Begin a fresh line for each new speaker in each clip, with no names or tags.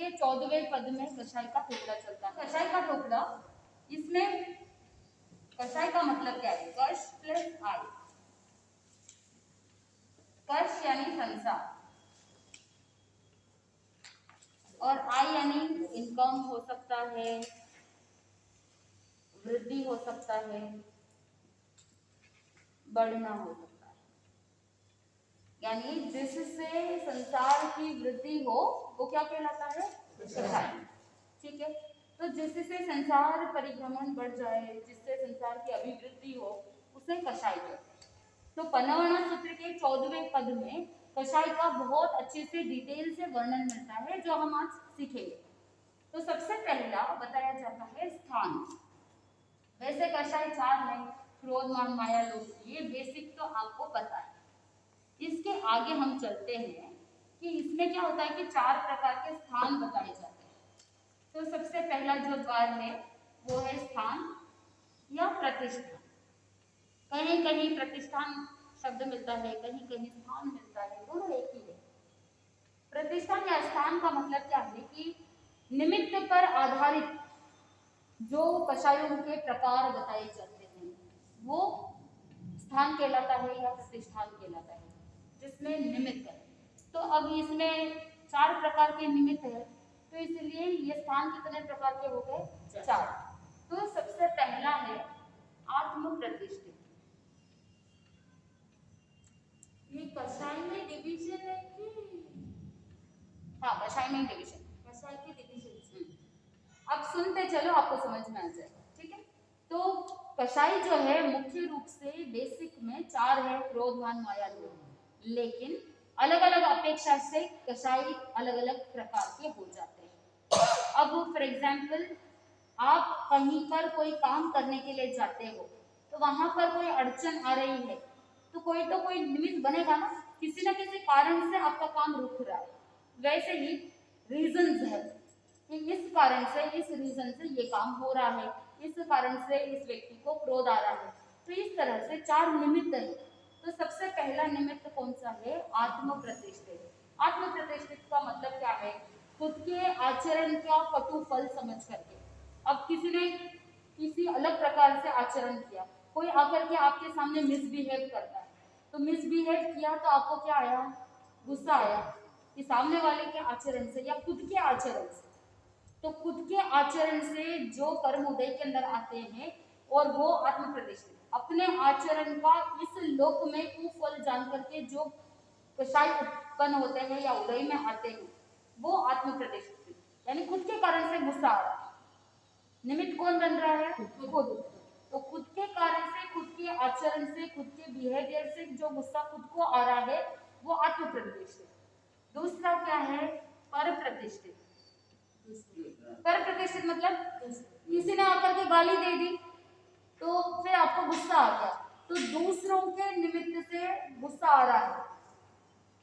के 14वें पद में कषाय का टोकरा चलता है। कषाय का टोकरा, इसमें कषाय का मतलब क्या है? कष प्लस आई। कष यानी संसार और आई यानी इनकम हो सकता है, वृद्धि हो सकता है, बढ़ना हो सकता है। यानी जिससे संसार की वृद्धि हो वो क्या कहलाता है? कषाय। ठीक है, तो जिससे संसार परिभ्रमण बढ़ जाए, जिससे संसार की अभिवृद्धि हो, उसे कषाय कहते हैं। तो पन्नवर्ण सूत्र के 14वें पद में कषाय का बहुत अच्छे से डिटेल से वर्णन मिलता है, जो हम आज सीखेंगे। तो सबसे पहला बताया जाता है स्थान। वैसे कषाय 4 है, क्रोध मान माया लोभ, ये बेसिक तो आपको पता है। इसके आगे हम चलते हैं कि इसमें क्या होता है कि 4 प्रकार के स्थान बताए जाते हैं। तो सबसे पहला जो द्वार है वो है स्थान या प्रतिष्ठान। कहीं कहीं प्रतिष्ठान शब्द मिलता है, कहीं कहीं स्थान मिलता है, दोनों एक ही है। प्रतिष्ठान या स्थान का मतलब क्या है कि निमित्त पर आधारित जो कषायों के प्रकार बताए जाते हैं वो स्थान कहलाता है या प्रतिष्ठान कहलाता है, जिसमें निमित्त है। तो अब इसमें 4 प्रकार के निमित्त है, तो इसलिए ये स्थान कितने प्रकार के हो गए? 4। तो सबसे पहला है आत्म प्रतिष्ठित। ये कषाय में डिवीजन है कि? हाँ, कषाय में डिवीजन, कषाय की डिवीजन। अब सुनते चलो, आपको समझ में आ जाएगा। ठीक है, तो कषाय जो है मुख्य रूप से बेसिक में 4 है, क्रोध मान माया लोभ, लेकिन अलग अलग अपेक्षा से कषाय अलग अलग प्रकार के हो जाते हैं। अब फॉर एग्जाम्पल आप कहीं पर कोई काम करने के लिए जाते हो, तो वहां पर कोई अड़चन आ रही है, तो कोई निमित्त बनेगा ना, किसी न किसी कारण से आपका काम रुक रहा है। वैसे ही रीजंस है कि इस कारण से, इस रीजन से ये काम हो रहा है, इस कारण से इस व्यक्ति को क्रोध आ रहा है। तो इस तरह से 4 निमित्त है। तो सबसे पहला निमित्त कौन सा है? आत्म प्रतिष्ठित। आत्म प्रतिष्ठित का मतलब क्या है? खुद के आचरण का कटु फल समझ करके। अब किसी ने किसी अलग प्रकार से आचरण किया, कोई आकर के आपके सामने मिसबिहेव करता है, तो मिसबिहेव किया तो आपको क्या आया? गुस्सा आया कि सामने वाले के आचरण से या खुद के आचरण से। तो खुद के आचरण से जो कर्म उदय के अंदर आते हैं और वो आत्म प्रतिष्ठित, अपने आचरण का इस लोक में कुफल जान करके जो कषाय उत्पन्न होते हैं या उदय में आते हैं, वो आत्म प्रतिष्ठित, यानी खुद के कारण से गुस्सा आ रहा है। निमित्त कौन बन रहा है? खुद। तो खुद के कारण से, खुद के आचरण से, खुद के बिहेवियर से जो गुस्सा खुद को आ रहा है, वो आत्म प्रतिष्ठित। दूसरा क्या है? पर प्रतिष्ठित। पर प्रतिष्ठित मतलब किसी ने आकर के गाली दे दी तो फिर आपको गुस्सा आ गया, तो दूसरों के निमित्त से गुस्सा आ रहा है।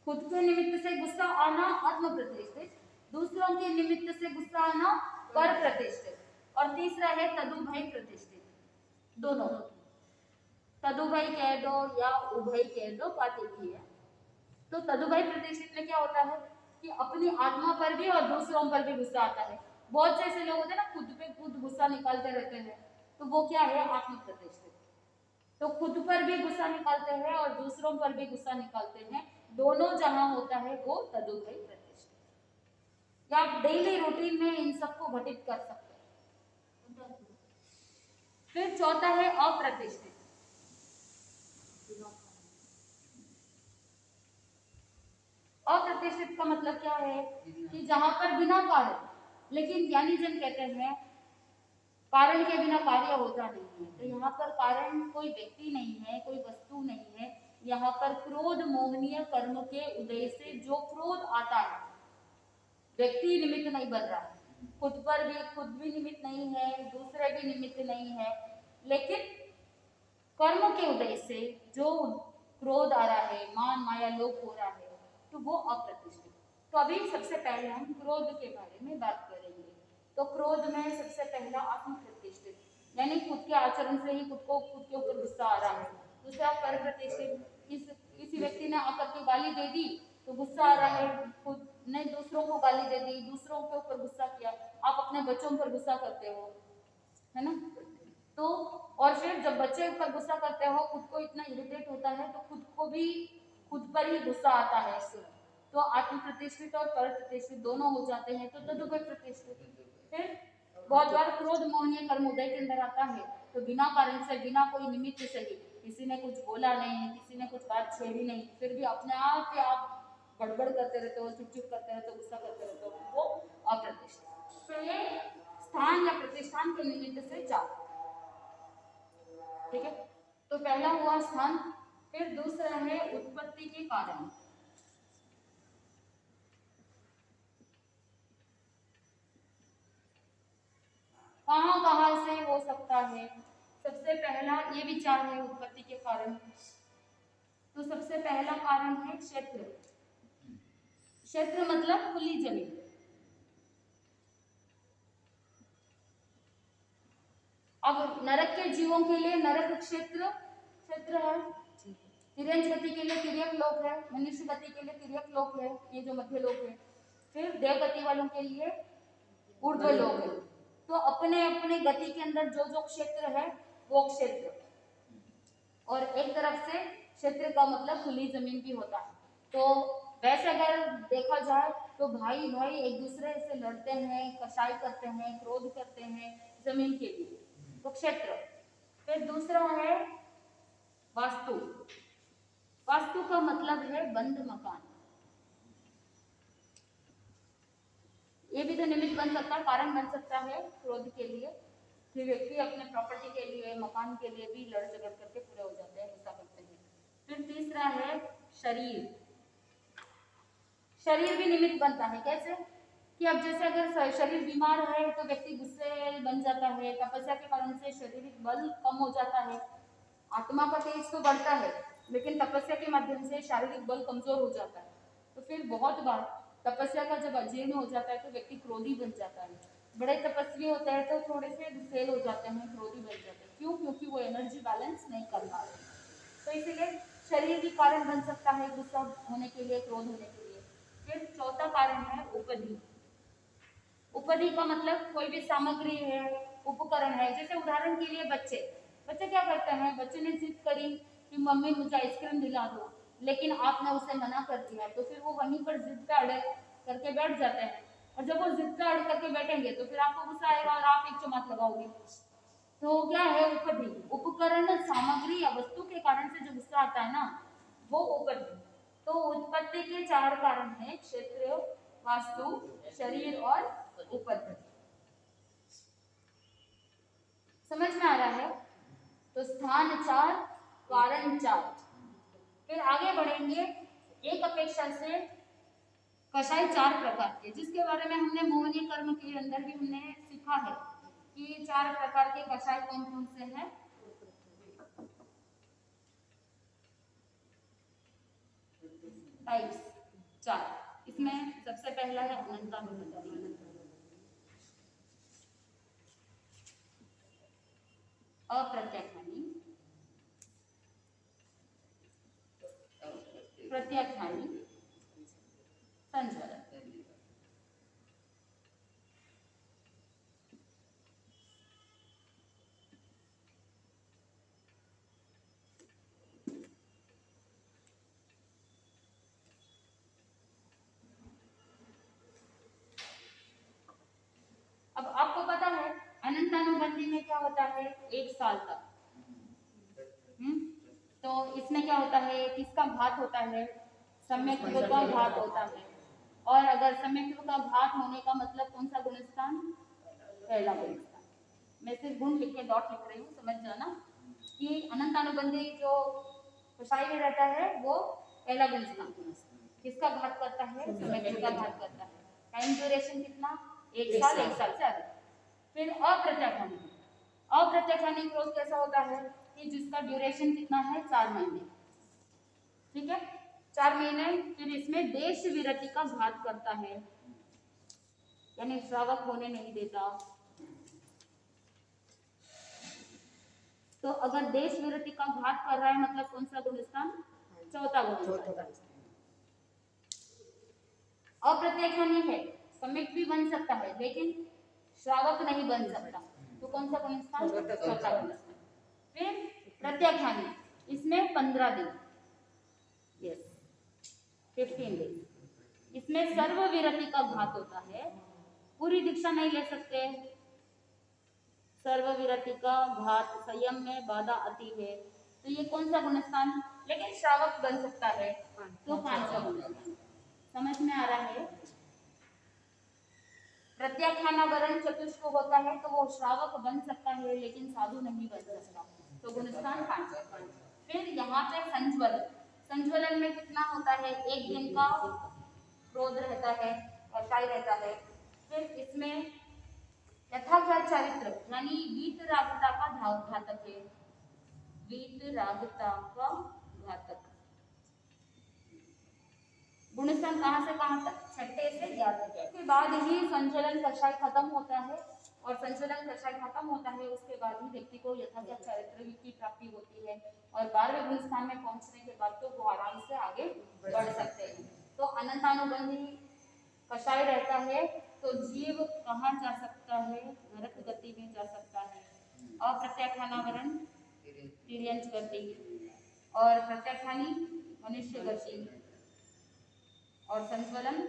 खुद के निमित्त से गुस्सा आना आत्म प्रतिष्ठित, दूसरों के निमित्त से गुस्सा आना पर प्रतिष्ठित। और तीसरा है तदुभय प्रतिष्ठित। दोनों, तदुभय कह दो या उभय कह दो, बात एक ही है। तो तदुभय प्रतिष्ठित में क्या होता है कि अपनी आत्मा पर भी और दूसरों पर भी गुस्सा आता है। बहुत से ऐसे लोग होते हैं ना, खुद पे खुद गुस्सा निकालते रहते हैं, तो वो क्या है? आत्म प्रतिष्ठित। तो खुद पर भी गुस्सा निकालते हैं और दूसरों पर भी गुस्सा निकालते हैं, दोनों जहां होता है वो तदुभय प्रतिष्ठित। आप डेली रूटीन में इन सबको घटित कर सकते हैं। फिर चौथा है अप्रतिष्ठित। अप्रतिष्ठित का मतलब क्या है कि जहां पर बिना कारण, लेकिन ज्ञानी जन कहते हैं कारण के बिना कार्य होता नहीं है। तो यहाँ पर कारण कोई व्यक्ति नहीं है, कोई वस्तु नहीं है, यहाँ पर क्रोध मोहनीय कर्म के उदय से जो क्रोध आता है, व्यक्ति निमित्त नहीं बन रहा है, खुद भी निमित्त नहीं है, दूसरे भी निमित्त नहीं है, लेकिन कर्म के उदय से जो क्रोध आ रहा है, मान माया लोभ हो रहा है, तो वो अप्रतिष्ठित। तो अभी सबसे पहले हम क्रोध के बारे में बात करेंगे। तो क्रोध में सबसे पहला आत्म प्रतिष्ठित, यानी खुद के आचरण से ही खुद के ऊपर गुस्सा आ रहा है। दूसरा पर प्रतिष्ठित, किसी व्यक्ति ने आकर के गाली दे दी तो गुस्सा आ रहा है, खुद आपने दूसरों को गाली दे दी, दूसरों के ऊपर गुस्सा किया, आप अपने बच्चों पर गुस्सा करते हो, है ना? तो और फिर जब बच्चे पर गुस्सा करते हो, खुद को इतना इरिटेट होता है तो खुद को भी खुद पर ही गुस्सा आता है, तो आत्म प्रतिष्ठित और पर प्रतिष्ठित दोनों हो जाते हैं, तो तदुपरि प्रतिष्ठित। फिर बहुत बार क्रोध मोहनीय कर्म उदय के अंदर आता है, तो बिना कारण से, बिना कोई निमित्त से ही, किसी ने कुछ बोला नहीं, किसी ने कुछ बात छेड़ी नहीं, फिर भी अपने आप पे आप गड़बड़ करते रहते हो, चुप चुप करते रहते हो, गुस्सा करते रहते हो, वो अप्रतिष्ठित। तो ये स्थान या प्रतिष्ठान के निमित्त से 4, ठीक है? तो पहला हुआ स्थान, फिर दूसरा है उत्पत्ति के कारण। कहां कहां से हो सकता है? सबसे पहला ये विचार है उत्पत्ति के कारण। तो सबसे पहला कारण है क्षेत्र। क्षेत्र मतलब खुली जमीन। अब नरक के जीवों के लिए नरक क्षेत्र है, तिर्यक गति के लिए तिर्यक लोक है, मनुष्य गति के लिए तिर्यक लोक है, ये जो मध्य लोक है। फिर देव गति वालों के लिए ऊर्ध्व लोक है। तो अपने अपने गति के अंदर जो जो क्षेत्र है वो क्षेत्र, और एक तरफ से क्षेत्र का मतलब खुली जमीन भी होता है। तो वैसे अगर देखा जाए तो भाई भाई एक दूसरे से लड़ते हैं, कसाई करते हैं, क्रोध करते हैं जमीन के लिए, तो क्षेत्र। फिर दूसरा है वास्तु। वास्तु का मतलब है बंद मकान। ये भी तो निमित्त बन सकता है, कारण बन सकता है क्रोध के लिए, कि व्यक्ति अपने प्रॉपर्टी के लिए, मकान के लिए भी लड़ झगड़ करके पूरे हो जाते हैं, गुस्सा करते हैं। फिर तीसरा है शरीर। शरीर भी निमित्त बनता है। कैसे? कि अब जैसे अगर शरीर बीमार है तो व्यक्ति गुस्से बन जाता है, तपस्या के कारण से शारीरिक बल कम हो जाता है, आत्मा का तेज तो बढ़ता है लेकिन तपस्या के माध्यम से शारीरिक बल कमजोर हो जाता है। तो फिर बहुत बार तपस्या का जब अजीर्ण हो जाता है तो व्यक्ति क्रोधी बन जाता है। बड़े तपस्वी होते हैं तो थोड़े से फेल हो जाते हैं, क्रोधी बन जाते हैं। क्यों? क्योंकि वो एनर्जी बैलेंस नहीं कर पा रहे। तो इसीलिए शरीर भी कारण बन सकता है गुस्सा होने के लिए, क्रोध होने के लिए। फिर चौथा कारण है उपधि। उपधि का मतलब कोई भी सामग्री है, उपकरण है। जैसे उदाहरण के लिए बच्चे क्या करते हैं? बच्चे ने जिद करी कि मम्मी मुझे आइसक्रीम दिला दो, लेकिन आपने उसे मना कर दिया, तो फिर वो वहीं पर जिद पे अड़े करके बैठ जाते हैं। और जब वो जिद पे अड़ करके बैठेंगे तो फिर आपको गुस्सा आएगा और आप एक चमाट लगाओगे। तो क्या है उपधि? उपकरण, सामग्री या वस्तु के कारण से जो गुस्सा आता है ना, वो उपधि। तो उत्पत्ति के 4 कारण हैं: क्षेत्र, वास्तु, शरीर और उपधि। समझ में आ रहा है? तो स्थान 4, कारण 4। फिर आगे बढ़ेंगे। एक अपेक्षा से कषाय 4 प्रकार के, जिसके बारे में हमने मोहनीय कर्म के अंदर भी हमने सीखा है कि 4 प्रकार के कषाय कौन कौन से हैं। टाइप्स 4। इसमें सबसे पहला है अनंतानुबंधी। अप्रत्यक्षानी, प्रत्यक्षानी, संचरण। अब आपको पता है अनंतानुबंधी में क्या होता है? 1 साल तक। तो इसमें क्या होता है? किसका घात होता है? सम्यक्त्व का घात होता है। और अगर सम्यक्त्व का घात होने का मतलब कौन सा गुणस्थान? पहला गुणस्थान। मैं सिर्फ गुण लिख के डॉट लिख रही हूँ, समझ जाना कि अनंतानुबंधी जो कषाय में रहता है वो पहला गुणस्थान किसका घात करता है? सम्यक्त्व का घात करता है। टाइम ड्यूरेशन कितना? 1 साल, 1 साल से अधिक। फिर अप्रत्यक्षानी। अप्रत्यक्षानी क्रोध कैसा होता है? कि जिसका ड्यूरेशन कितना है? 4 महीने। ठीक है, 4 महीने। फिर इसमें देश विरति का घात करता है, यानी श्रावक होने नहीं देता। तो अगर देश विरति का घात कर रहा है मतलब कौन सा गुणस्थान? चौथा गुणस्थान। अप्रत्यक्षानी है, सम्यक भी बन सकता है लेकिन श्रावक नहीं बन सकता, तो कौन सा गुणस्थान? चौथा गुणस्थान। फिर प्रत्याख्यानी, इसमें 15 दिन, यस 15 डेज। इसमें सर्वविरति का घात होता है, पूरी दीक्षा नहीं ले सकते, सर्वविरति का घात, संयम में बाधा आती है, तो ये कौन सा गुणस्थान? लेकिन श्रावक बन सकता है, तो 5वां गुणस्थान। समझ में आ रहा है? प्रत्याख्यानावरण चतुष्क होता है तो वो श्रावक बन सकता है लेकिन साधु नहीं बन सकता, तो गुणस्थान 5। फिर यहाँ पे संज्वलन, संज्वलन में कितना होता है? 1 दिन का क्रोध रहता है, कषाय रहता है। फिर इसमें यथाज्ञात चरित्र यानी वीतरागता का घातक है, वीतरागता का घातक। गुणस्थान कहाँ से कहाँ तक? 6 से 11 तक। उसके बाद ही संचलन कषाय खत्म होता है, और संचलन कषाय खत्म होता है उसके बाद ही व्यक्ति को यथाज्ञात चरित्र की प्राप्ति होती है, और 12वें गुणस्थान में पहुंचने के बाद तो वो आराम से आगे बढ़ सकते हैं। तो अनंतानुबंधी कषाय रहता है तो जीव कहाँ जा सकता है? नरक गति में जा सकता है। अप्रत्याख्यानावरण तिर्यंच गति, और प्रत्याख्यानी मनुष्य गति, और संज्वलन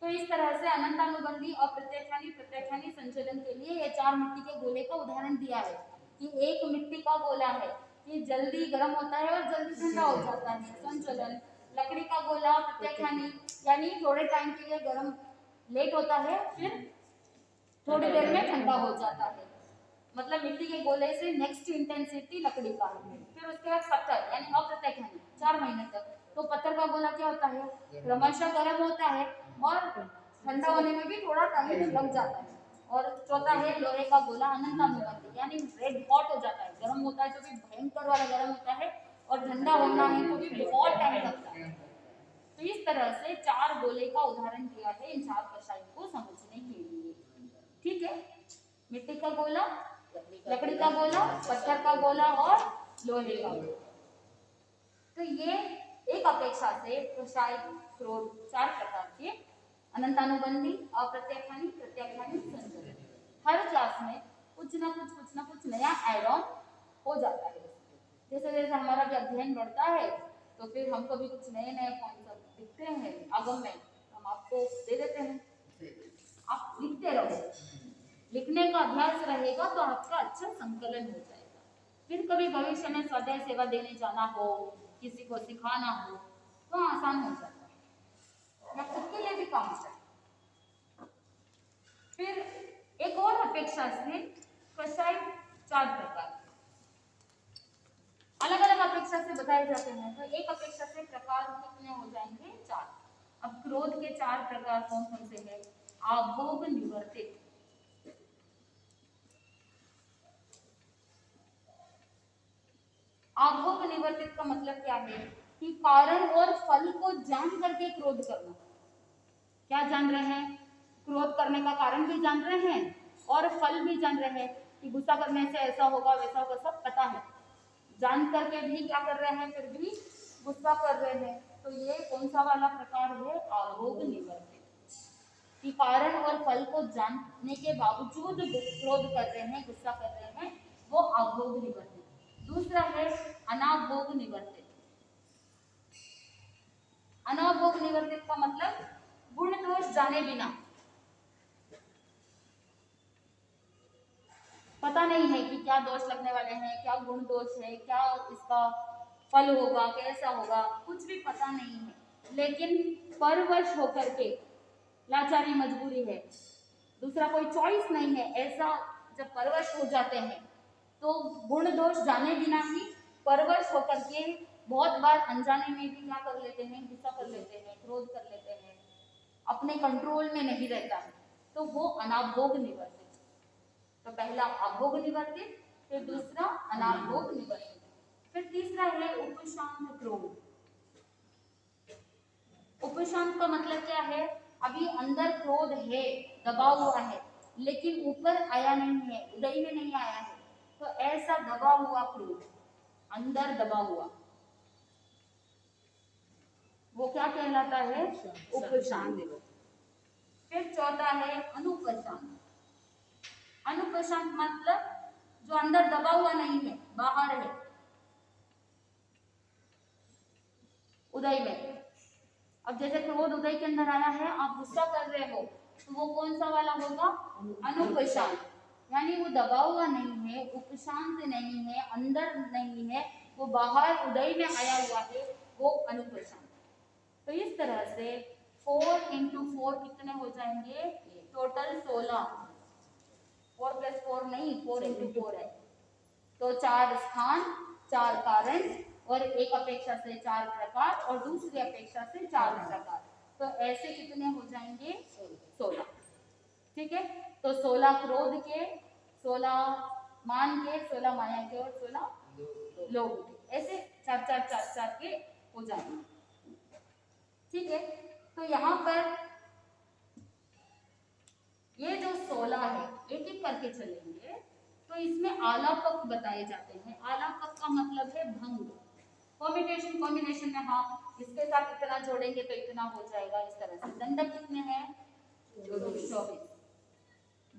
तो इस तरह से अनंतानुबंधी और प्रत्याख्यानी प्रत्याख्यानी संचलन के लिए ये 4 मिट्टी के गोले का उदाहरण दिया है कि एक मिट्टी का गोला है कि जल्दी गर्म होता है और जल्दी ठंडा हो जाता है, संचलन। लकड़ी का गोला प्रत्याख्यानी यानी थोड़े टाइम के लिए गर्म लेट होता है, फिर थोड़ी देर में ठंडा हो जाता है, मतलब मिट्टी के गोले से नेक्स्ट इंटेंसिटी लकड़ी का है। फिर उसके बाद पत्थर यानी अप्रत्याख्यानी 4 महीने तक, तो पत्थर का गोला क्या होता है? क्रमशः गर्म होता है और ठंडा होने में भी थोड़ा टाइम लग जाता है। और चौथा है लोहे का गोला अनंतानुबंधी यानी रेड हॉट हो जाता है, गर्म होता है तो भी भयंकर वाला गर्म होता है, और ठंडा होना है तो भी बहुत टाइम लगता है। तो इस तरह से 4 गोले का उदाहरण दिया है इन 4 कषाय को समझने के लिए। ठीक है, मिट्टी का गोला, लकड़ी का गोला, पत्थर का गोला और लोहे का गोला। तो ये एक अपेक्षा से कषाय क्रोध 4 प्रकार के, अनंतानुबंधी, अप्रत्याख्यानी, प्रत्याख्यानी, संचलन। हर क्लास में कुछ ना कुछ नया ऐड ऑन हो जाता है। जैसे जैसे हमारा भी अध्ययन बढ़ता है तो फिर हमको भी कुछ नए नए कॉन्सेप्ट दिखते हैं आगम में, हम आपको दे देते हैं, आप लिखते रहो। लिखने का अभ्यास रहेगा तो आपका अच्छा संकलन हो जाएगा। फिर कभी भविष्य में स्वाध्याय सेवा देने जाना हो, किसी को सिखाना हो तो आसान हो जाता है, या खुद के लिए भी काम होता है। फिर एक और अपेक्षा से कषाय 4 प्रकार अलग अलग अपेक्षा से बताए जाते हैं, तो एक अपेक्षा से प्रकार कितने हो जाएंगे? 4। अब क्रोध के 4 प्रकार कौन कौन से हैं? आभोग निवर्तित, आभोग निवर्तित का मतलब क्या है? कि कारण और फल को जान करके क्रोध करना। क्या जान रहे हैं? क्रोध करने का कारण भी जान रहे हैं और फल भी जान रहे हैं कि गुस्सा करने से ऐसा होगा वैसा होगा, सब पता है, जान करके भी क्या कर रहे हैं? फिर भी गुस्सा कर रहे हैं। तो ये कौन सा वाला प्रकार है? आभोग निवर्तित, कि कारण और फल को जानने के बावजूद क्रोध कर रहे हैं, गुस्सा कर रहे हैं, वो आभोग निवर्तित। दूसरा है अनाभोग निवर्तित। अनाभोग निवर्तित का मतलब गुण दोष जाने बिना, पता नहीं है कि क्या दोष लगने वाले हैं, क्या गुण दोष है, क्या इसका फल होगा, कैसा होगा, कुछ भी पता नहीं है, लेकिन परवश होकर के, लाचारी मजबूरी है, दूसरा कोई चॉइस नहीं है, ऐसा जब परवश हो जाते हैं तो गुण दोष जाने बिना ही परवश होकर के बहुत बार अनजाने में भी क्या कर लेते हैं? गुस्सा कर लेते हैं, क्रोध कर लेते हैं, अपने कंट्रोल में नहीं रहता है, तो वो अनाभोग निवर्तित। तो पहला अभोग निवर्तित, फिर दूसरा अनाभोग निवर्तित, फिर तीसरा है उपशांत क्रोध। उपशांत का मतलब क्या है? अभी अंदर क्रोध है, दबा हुआ है, लेकिन ऊपर आया नहीं है, उदय में नहीं आया है, तो ऐसा दबा हुआ क्रोध, अंदर दबा हुआ, वो क्या कहलाता है? उपशांत। फिर चौथा है अनुपशांत। अनुपशांत मतलब जो अंदर दबा हुआ नहीं है, बाहर है। उदय में, अब जैसे क्रोध उदय के अंदर आया है, आप गुस्सा कर रहे हो, तो वो कौन सा वाला होगा? अनुपशांत, यानी वो दबा हुआ नहीं है, उपशांत नहीं है, अंदर नहीं है, वो बाहर उदय में आया हुआ है, वो अनुपशांत। तो इस तरह से 4 × 4 कितने हो जाएंगे? टोटल 16। 4 + 4 नहीं, 4 × 4 है। तो 4 स्थान, 4 कारण और एक अपेक्षा से 4 प्रकार और दूसरी अपेक्षा से 4 प्रकार। तो ऐसे कितने हो जाएंगे? 16। ठीक है, तो 16 क्रोध के, 16 मान के, 16 माया के और 16 लोभ के, ऐसे 4 4 4 4 के हो जाएंगे। ठीक है, तो यहाँ पर ये जो 16 है, एक एक करके चलेंगे। तो इसमें आलापक बताए जाते हैं। आलापक का मतलब है भंग। कॉम्बिनेशन में, हाँ, इसके साथ इतना जोड़ेंगे तो इतना हो जाएगा, इस तरह से। दंडक कितने हैं? 24।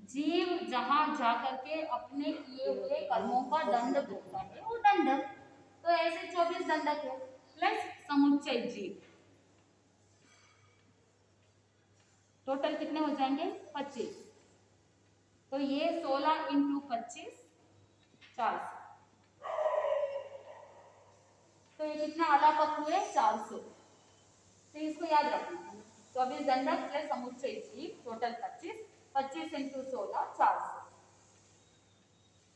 जीव जहां जाकर के अपने किए हुए कर्मों का दंड भोगता है, वो दंडक। तो ऐसे 24 दंडक है, प्लस समुच्चय जीव, टोटल कितने हो जाएंगे? 25। तो ये 16 × 25 400। तो ये कितना आलापक हुए? 400। तो इसको याद रखना, 24 दंडक प्लस समुच्चय जीव, टोटल 25। 25 × 16 400।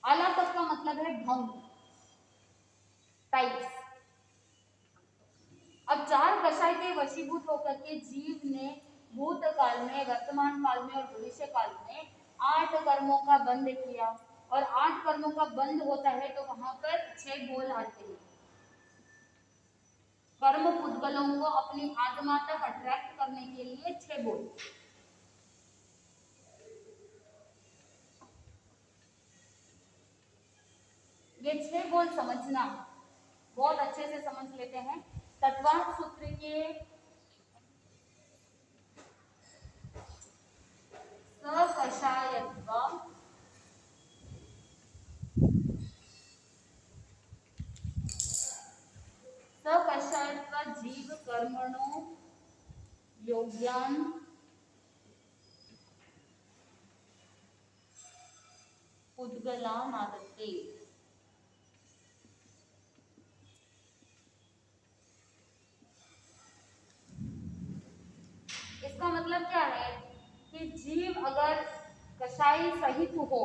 आलापक का मतलब है भंग, टाइप्स। अब 4 कषाय के वशीभूत होकर के जीव ने भूतकाल में, वर्तमान काल में और भविष्य काल में 8 कर्मों का बंध किया। और 8 कर्मों का बंध होता है तो वहां पर 6 बोल आते हैं। कर्म पुद्गलों को अपनी आत्मा तक अट्रैक्ट करने के लिए 6 बोल। ये 6 बोल समझना, बहुत अच्छे से समझ लेते हैं। तत्वार्थ सूत्र के सकषायत्व, सकषायत्व जीव कर्मणो योग्यान पुद्गलान आदत्ते। इसका मतलब क्या है कि जीव अगर कषाय सहित हो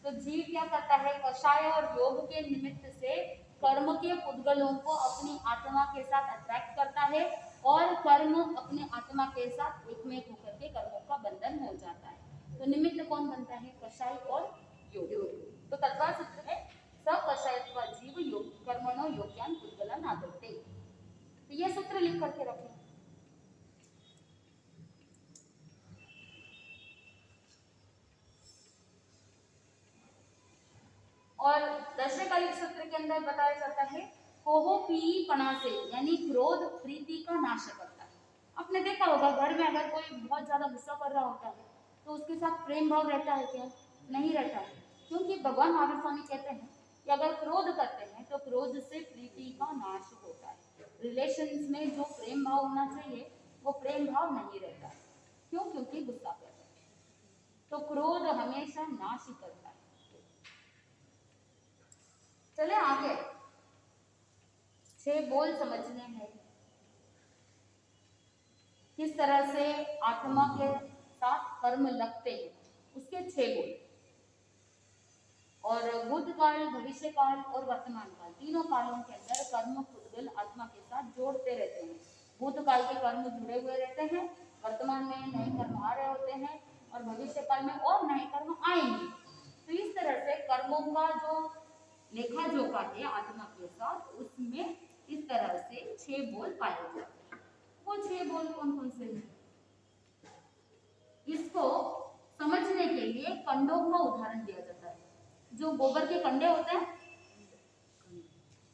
तो जीव क्या करता है? कषाय और योग के निमित्त से कर्म के पुद्गलों को अपनी आत्मा के साथ अट्रैक्ट करता है और कर्म अपने आत्मा के साथ एकमेक होकर के कर्मों का बंधन हो जाता है। तो निमित्त कौन बनता है? कषाय और योग। तो तत्वा सूत्र है सकषायत्व जीव योग कर्मणो योग्यान पुद्गलान आदत्ते। तो ये सूत्र लिख करके रखें। और दशकालिक सूत्र के अंदर बताया जाता है कोहो पी कणा से, यानी क्रोध प्रीति का नाश करता है। आपने देखा होगा घर में अगर कोई बहुत ज्यादा गुस्सा कर रहा होता है तो उसके साथ प्रेम भाव रहता है क्या? नहीं रहता है, क्योंकि भगवान महावीर स्वामी कहते हैं कि अगर क्रोध करते हैं तो क्रोध से प्रीति का नाश होता है। रिलेशंस में जो प्रेम भाव होना चाहिए वो प्रेम भाव नहीं रहता है। क्यों? क्योंकि गुस्सा करते हैं। तो क्रोध हमेशा नाश ही करता है। चले आगे, 6 बोल समझने हैं किस तरह से आत्मा के साथ कर्म लगते हैं, उसके 6 बोल। और भूतकाल, भविष्य काल और वर्तमान काल, तीनों कालों के अंदर कर्म पुद्गल आत्मा के साथ जोड़ते रहते हैं। भूतकाल के कर्म जुड़े हुए रहते हैं, वर्तमान में नए कर्म आ रहे होते हैं और भविष्य काल में और नए कर्म आएंगे। तो इस तरह से कर्मों का जो लेखा जोखा है आत्मा के साथ, उसमें इस तरह से 6 बोल पाए जाते हैं। वो 6 बोल कौन कौन से हैं? इसको समझने के लिए कंडों का उदाहरण दिया जाता है। जो गोबर के कंडे होते हैं,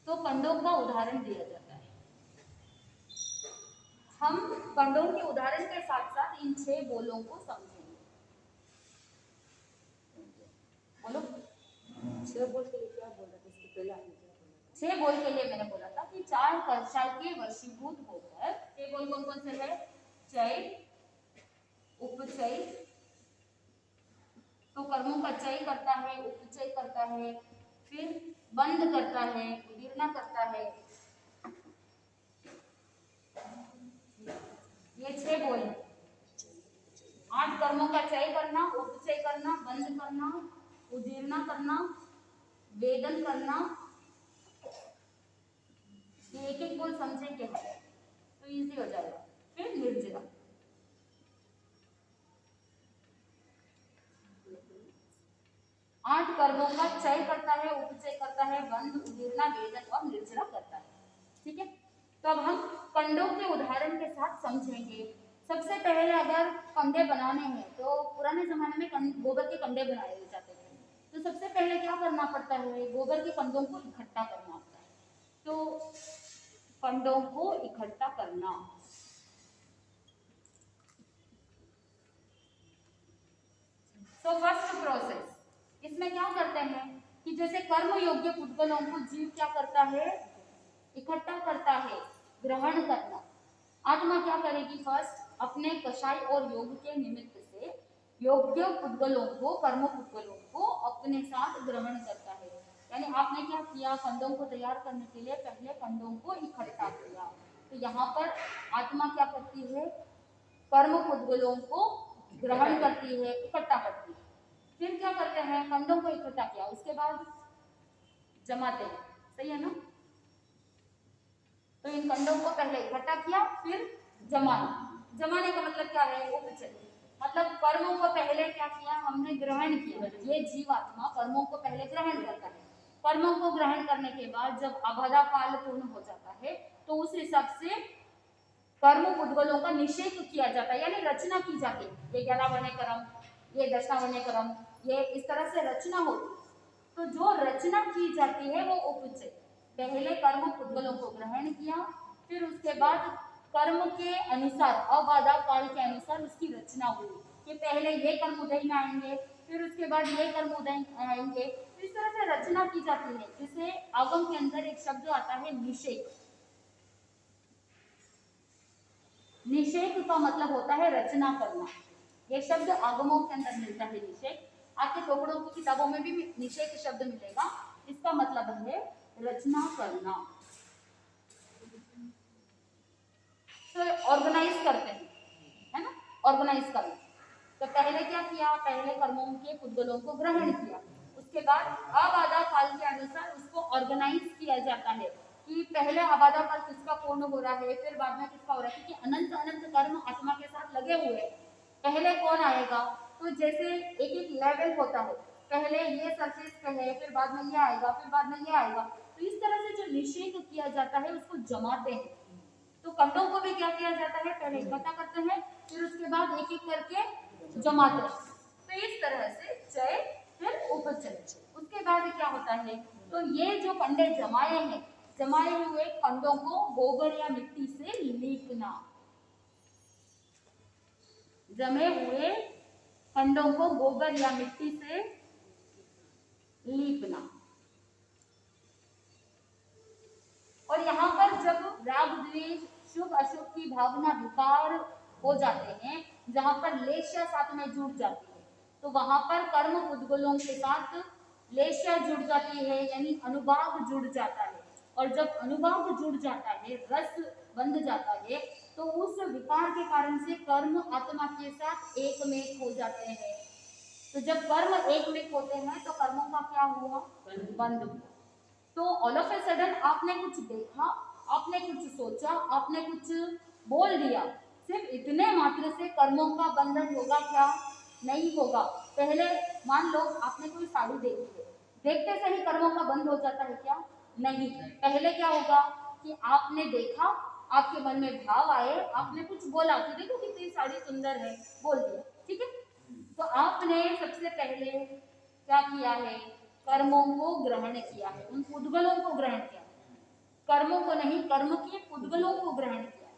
तो कंडोम का उदाहरण दिया जाता है। हम कंडोम के उदाहरण के साथ साथ इन 6 बोलों को समझेंगे। बोलो 6 बोल के लिए क्या बोल रहे थे इसके पहले आपने क्या बोला था? 6 बोल के लिए मैंने बोला था कि 4 कक्षाएं के वशीभूत होकर 6 बोल कौन कौन से है? चय, उपचय, तो कर्मों का चय करता है, उपचय करता है, फिर बंद करता है, उदीर्णा करता है। ये 6 बोल, 8 कर्मों का चय करना, उपचय करना, बंद करना, उदीर्णा करना, वेदन करना। ये एक एक बोल समझेंगे तो इजी हो जाएगा। फिर निर्जरा, 8 कर्मों का चय करता है, उपचय करता है, बंद, उदीर्णा, वेदन और निर्जरा करता है। ठीक है, तो अब हम कंडों के उदाहरण के साथ समझेंगे। सबसे पहले अगर कंडे बनाने हैं तो पुराने जमाने में गोबर के कंडे बनाए जाते थे। तो सबसे पहले क्या करना पड़ता है? गोबर के कंडों को इकट्ठा करना होता है। तो कंडों को इकट्ठा करना, तो फर्स्ट प्रोसेस इसमें क्या करते हैं कि जैसे कर्म योग्य पुद्गलों को जीव क्या करता है? इकट्ठा करता है, ग्रहण करना। आत्मा क्या करेगी? फर्स्ट अपने कषाय और योग के निमित्त से योग्य पुद्गलों को, कर्म पुद्गलों को अपने साथ ग्रहण करता है। यानी आपने क्या किया? कंडों को तैयार करने के लिए पहले कंडों को इकट्ठा किया। तो यहाँ पर आत्मा क्या करती है? कर्म पुद्गलों को ग्रहण करती है, इकट्ठा करती है। फिर क्या करते हैं? कंडों को इकट्ठा किया, उसके बाद जमाते हैं। सही है ना? तो इन कंडों को पहले इकट्ठा किया, फिर जमाना। जमाने का मतलब क्या है? उपचय, मतलब कर्मों को पहले क्या किया? हमने ग्रहण किया। ये जीवात्मा कर्मों को पहले ग्रहण करता है। कर्मों को ग्रहण करने के बाद जब अबाधा काल पूर्ण हो जाता है तो उस हिसाब से कर्म पुद्गलों का निषेध किया जाता है, यानी रचना की जाती है। ये 11 वर्ण्य कर्म, ये 10वां वर्ण्य कर्म, ये इस तरह से रचना होती है। तो जो रचना की जाती है वो उपचय। पहले कर्म पुद्गलों को ग्रहण किया, फिर उसके बाद कर्म के अनुसार, अबाधा काल के अनुसार उसकी रचना हुई कि पहले ये कर्म उदय में आएंगे, फिर उसके बाद ये कर्म उदय आएंगे। इस तरह से रचना की जाती है, जिसे आगम के अंदर एक शब्द आता है निषेध। निषेध का मतलब होता है रचना करना। ये शब्द आगमों के अंदर मिलता है निषेध। आपके टोकड़ों की किताबों में भी निषेध शब्द मिलेगा। इसका मतलब है रचना करना। तो ऑर्गेनाइज करते हैं, है ना? ऑर्गेनाइज करना। तो पहले क्या किया? पहले कर्मों के पुद्गलों को ग्रहण किया, उसके बाद अबाधा काल के अनुसार उसको ऑर्गेनाइज किया जाता है कि पहले अबाधा काल किसका पूर्ण हो रहा है, फिर बाद में किसका हो रहा है, क्योंकि अनंत अनंत कर्म आत्मा के साथ लगे हुए हैं। पहले कौन आएगा? तो जैसे एक एक लेवल होता है, पहले ये सरफेस पे है, फिर बाद में ये आएगा, फिर बाद में ये आएगा। तो इस तरह से जो निषेध किया जाता है उसको जमाते हैं। तो कंडों को भी क्या किया जाता है? पहले इकट्ठा करते हैं, फिर उसके बाद एक एक करके जमाते हैं। तो इस तरह से चय, फिर उपचय। उसके बाद क्या होता है? तो ये जो कंडे जमाए हैं, जमाए हुए कंडों को गोबर या मिट्टी से लीपना। जमे हुए कंडों को गोबर या मिट्टी से लीपना। और यहाँ पर जब राग द्वेष, शुभ अशुभ की भावना विकार हो जाते हैं, जहाँ पर लेश्या साथ में जुड़ जाती है, तो वहां पर कर्म पुद्गलों के साथ लेश्या जुड़ जाती है, यानी अनुभाग जुड़ जाता है। और जब अनुभाग जुड़ जाता है, रस बंध जाता है, तो उस विकार के कारण से कर्म आत्मा के साथ एक में हो जाते हैं। तो जब कर्म एक में होते हैं तो कर्मों का क्या हुआ? बंध हुआ। तो ऑल ऑफ ए सडन आपने कुछ देखा, आपने कुछ सोचा, आपने कुछ बोल दिया, सिर्फ इतने मात्र से कर्मों का बंधन होगा क्या? नहीं होगा। पहले मान लो आपने कोई साड़ी देखी है, देखते से ही कर्मों का बंध हो जाता है क्या? नहीं। पहले क्या होगा कि आपने देखा, आपके मन में भाव आए, आपने कुछ बोला कि देखो कितनी साड़ी सुंदर है, बोल दिया, ठीक है। तो आपने सबसे पहले क्या किया है? कर्मों को ग्रहण किया है, उन पुद्गलों को ग्रहण किया। कर्मों को नहीं, कर्म के पुद्गलों को ग्रहण किया।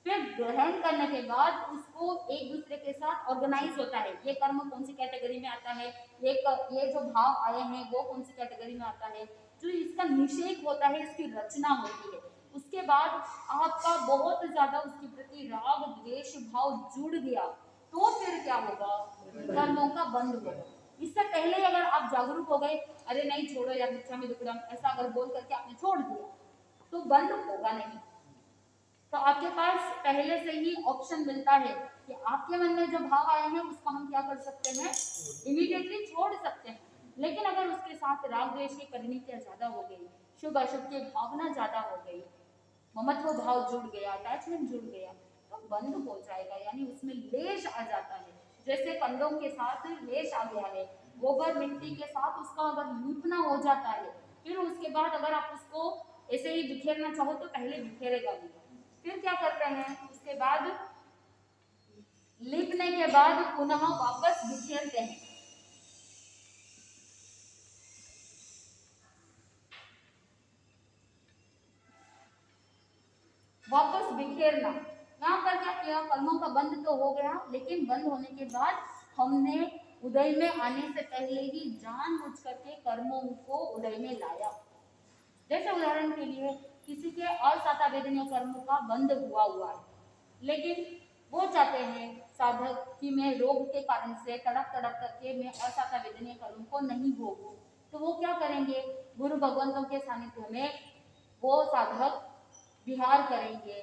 फिर ग्रहण करने के बाद उसको एक दूसरे के साथ ऑर्गेनाइज होता है, ये कर्म कौन सी कैटेगरी में आता है, ये जो भाव आए हैं वो कौन सी कैटेगरी में आता है, जो इसका निषेध होता है, इसकी रचना होती है। उसके बाद आपका बहुत ज्यादा उसके प्रति राग द्वेष भाव जुड़ गया तो फिर क्या होगा, कर्मों का बंध होगा। इससे पहले अगर आप जागरूक हो गए, अरे नहीं छोड़ो यार भिक्षा में दुक्कड़म, ऐसा अगर बोल करके आपने छोड़ दिया तो बंद होगा नहीं। तो आपके पास पहले से ही ऑप्शन मिलता है कि आपके मन में जो भाव आए हैं उसको हम क्या कर सकते हैं, इमीडिएटली छोड़ सकते हैं। लेकिन अगर उसके साथ राग द्वेष की परिणतियां ज्यादा हो गई, शुभ अशुभ की भावना ज्यादा हो गई, ममत्व भाव जुड़ गया, अटैचमेंट जुड़ गया, तो बंद हो जाएगा, यानी उसमें लेश आ जाता है। जैसे कंडोम के साथ लेश आ गया है, गोबर मिट्टी के साथ उसका अगर लीपना हो जाता है, फिर उसके बाद अगर आप उसको ऐसे ही बिखेरना चाहो तो पहले बिखेरेगा नहीं, फिर क्या करते हैं, उसके बाद लिपने के बाद पुनः वापस बिखेरते हैं। वापस बिखेरना, यहाँ पर क्या किया, कर्मों का बंद तो हो गया, लेकिन बंद होने के बाद हमने उदय में आने से पहले ही जानबूझ करके कर्मों को उदय में लाया। जैसे उदाहरण के लिए किसी के असाता वेदनीय कर्मों का बंद हुआ है, लेकिन वो चाहते हैं साधक कि मैं रोग के कारण से तड़प तड़प करके मैं असाता वेदनीय कर्म को नहीं भोगूं, तो वो क्या करेंगे, गुरु भगवंतों के सानिध्य में वो साधक विहार करेंगे,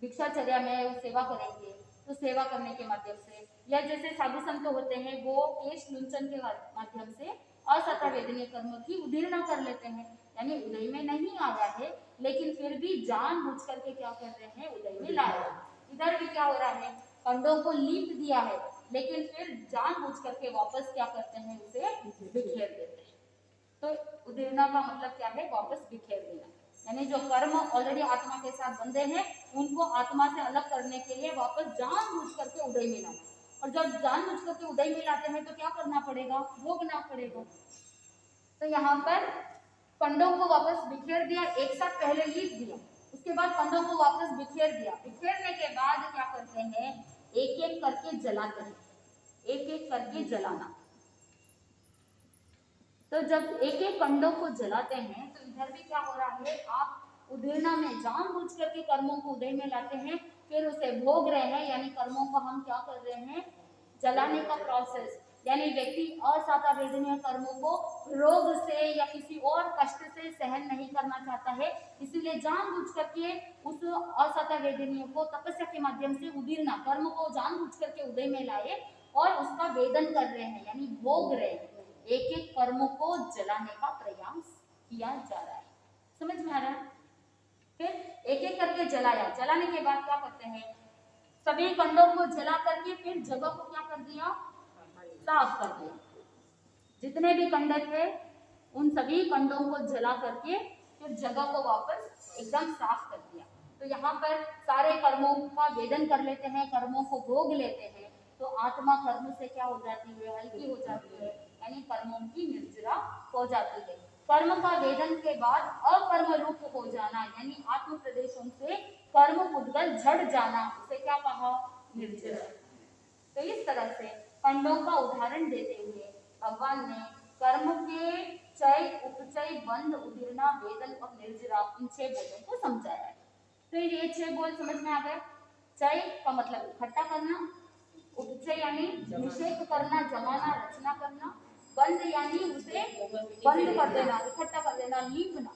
भिक्षाचर्या में सेवा करेंगे। तो सेवा करने के माध्यम से, या जैसे साधु संत होते हैं वो केश लुंचन के माध्यम से असता वेदनीय कर्म की उदीर्णा कर लेते हैं, यानी उदय में नहीं आया है लेकिन फिर भी जानबूझ करके क्या कर रहे हैं, उदय में ला रहे हैं। इधर भी क्या हो रहा है, कंडों को लीप दिया है लेकिन फिर जानबूझ करके वापस क्या करते हैं, उसे बिखेर देते हैं। तो उदीर्णा का मतलब क्या है, वापस बिखेर देना, यानी जो कर्म ऑलरेडी आत्मा के साथ बंधे हैं उनको आत्मा से अलग करने के लिए वापस जानबूझ करके उदय में लाना। और जब जानबूझ करके उदय में लाते हैं तो क्या करना पड़ेगा, भोगना पड़ेगा। तो यहाँ पर कंडों को वापस बिखेर दिया, एक साथ पहले लीप दिया, उसके बाद कंडों को वापस बिखेर दिया। बिखेरने के बाद क्या करते हैं, एक एक करके जलाते हैं, एक एक करके जलाना। तो जब एक एक कंडों को जलाते हैं तो इधर भी क्या हो रहा है, आप उदीर्णा में जानबूझ करके कर्मों को उदय में लाते हैं, फिर उसे भोग रहे हैं, यानी कर्मों को हम क्या कर रहे हैं, जलाने का प्रोसेस। यानी व्यक्ति असाता वेदनीय कर्मों को रोग से या किसी और कष्ट से सहन नहीं करना चाहता है, इसीलिए जानबूझ करके उस असाता वेदनीय को तपस्या के माध्यम से उदीर्णा, कर्म को जानबूझ करके उदय में लाए और उसका वेदन कर रहे हैं, यानी भोग रहे हैं। एक एक कर्मों को जलाने का प्रयास किया जा रहा है, समझ में आ रहा है। फिर एक एक करके जलाया, जलाने के बाद क्या करते हैं, सभी कंडों को जला करके फिर जगह को क्या कर दिया, साफ कर दिया। जितने भी कंड थे उन सभी कंडों को जला करके फिर जगह को वापस एकदम साफ कर दिया। तो यहाँ पर सारे कर्मों का वेदन कर लेते हैं, कर्मों को भोग लेते हैं, तो आत्मा कर्म से क्या हो जाती है, हल्की हो जाती है, यानी कर्मों की निर्जरा हो जाती है। कर्म का वेदन के बाद अकर्म रूप हो जाना, यानी आत्म प्रदेशों से कर्म पुद्गल झड़ जाना, उसे क्या कहा, निर्जरा। तो इस तरह से कंडों का उदाहरण देते हुए भगवान ने कर्म के चय, उपचय, बंध, उदीर्णा, वेदन और निर्जरा, इन 6 बोलों को समझाया है। तो ये 6 बोल समझ में आ गए। चय का मतलब इकट्ठा करना, उपचय यानी निषेध करना, जमाना, रचना करना, बंध यानी उसे बंद कर देना, इकट्ठा कर देना, लीपना।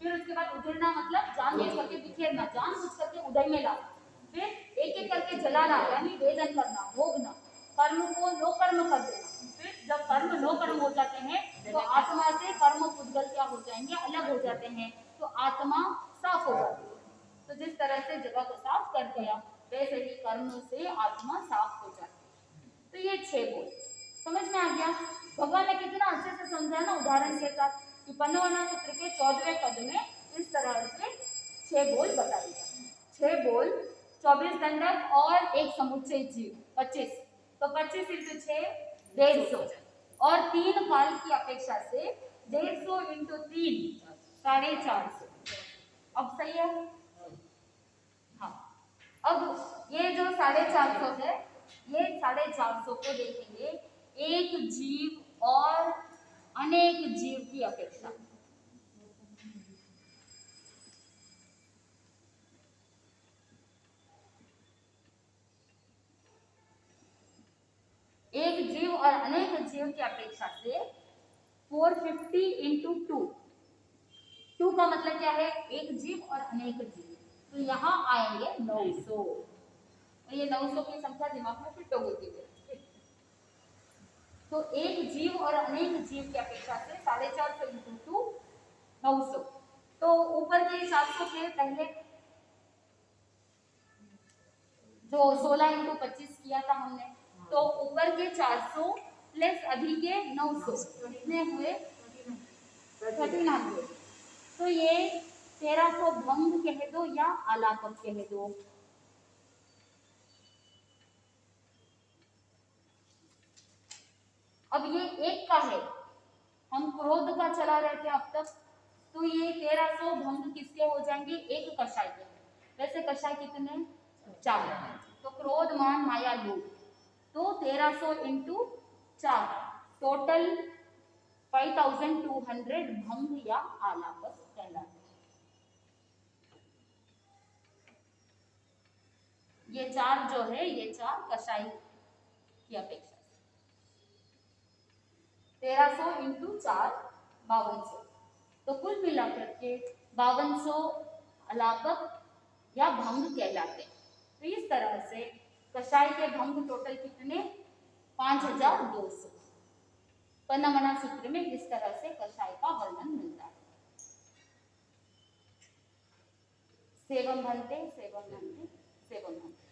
फिर उसके बाद उदीर्णा मतलब जानबूझ करके बिखेरना, जानबूझ करके उदय में लाना। फिर एक एक करके जलाना यानी वेदन करना, भोगना, कर्म को नो कर्म कर देना। फिर जब कर्म नो कर्म हो जाते हैं तो आत्मा से कर्म पुद्गल क्या हो जाएंगे, अलग हो जाते हैं, तो आत्मा साफ हो जाती है। तो जिस तरह से जगह को साफ कर दिया वैसे ही कर्म से आत्मा साफ हो जाती है। तो ये 6 बोल समझ में आ गया। भगवान ने कितना अच्छे से समझाया ना उदाहरण के साथ कि पन्नवाना सूत्र के 14वें पद में इस तरह से 6 बोल बताई जाए। 6 बोल 24 दंडक और एक समुच्चय जीव 25, तो 25 इंटू 6 150 और 3 काल की अपेक्षा से 150 इंटू 3 450। अब सही है। हाँ, अब ये जो 450 है, ये 450 को देखेंगे एक जीव और अनेक जीव की अपेक्षा। एक जीव और अनेक जीव की अपेक्षा से 450 इंटू 2 का मतलब क्या है? एक जीव और अनेक जीव, तो यहाँ आएंगे 900। तो ये 900 की संख्या दिमाग में फिट होगी। तो एक जीव और अनेक जीव की अपेक्षा से 450 इंटू 2 900। तो ऊपर के 400 थे पहले, जो 16 इंटू 25 किया था हमने, तो ऊपर के 400 प्लस अभी के 900 कितने हुए? 1300। तो ये 1300 भंग कह दो या आलापक कह दो। अब ये एक का है, हम क्रोध का चला रहे थे अब तक, तो ये 1300 भंग किसके हो जाएंगे? एक कषाय के। वैसे कषाय कितने? 4। तो क्रोध मान माया लोभ, तो 1300 इंटू 4 टोटल 5200 भंग या आलापक कहलाते हैं। ये 4 जो है, ये 4 कषाय की अपेक्षा। 1300 इंटू 4 5200, तो कुल मिलाकर के 5200 अलापक या भंग कहलाते हैं। तो इस तरह से कषाय के भंग टोटल कितने? 5200। पन्नामना सूत्र में इस तरह से कषाय का वर्णन मिलता है। सेवम भंते सेवम भंते सेवम भंते।